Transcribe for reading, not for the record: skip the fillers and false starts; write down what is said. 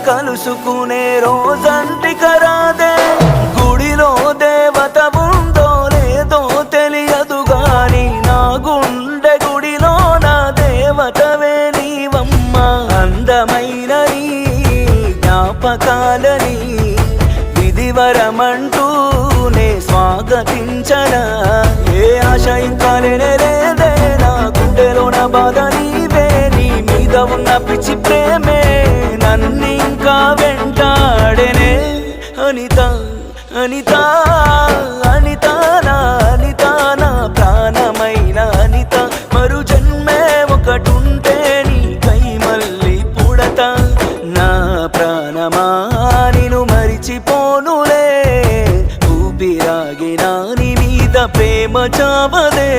కలుసుకునే రోజంటికరాదే గుడిలో దేవత ఉందో లేదో తెలియదు గాని నా గుండె గుడిలో నా దేవతవే నీవమ్మ అందమైన నీ జ్ఞాపకాలని విధివరమంటూనే స్వాగతించనా ఏ ఆశ ఇంకా లేదే నా గుండెలో నా బాధ నీవే నీ మీద ఉన్న పిచ్చి ప్రేమే నన్నింకా వెంటాడెనే అనిత అనిత అనిత నా అనిత నా ప్రాణమైన అనిత మరు జన్మే ఒకటుంటే నీకై మళ్ళీ పుడతా నా ప్రాణమా నిన్ను మరిచిపోనులే ఊపిరాగినా నీ మీద ప్రేమ చావదే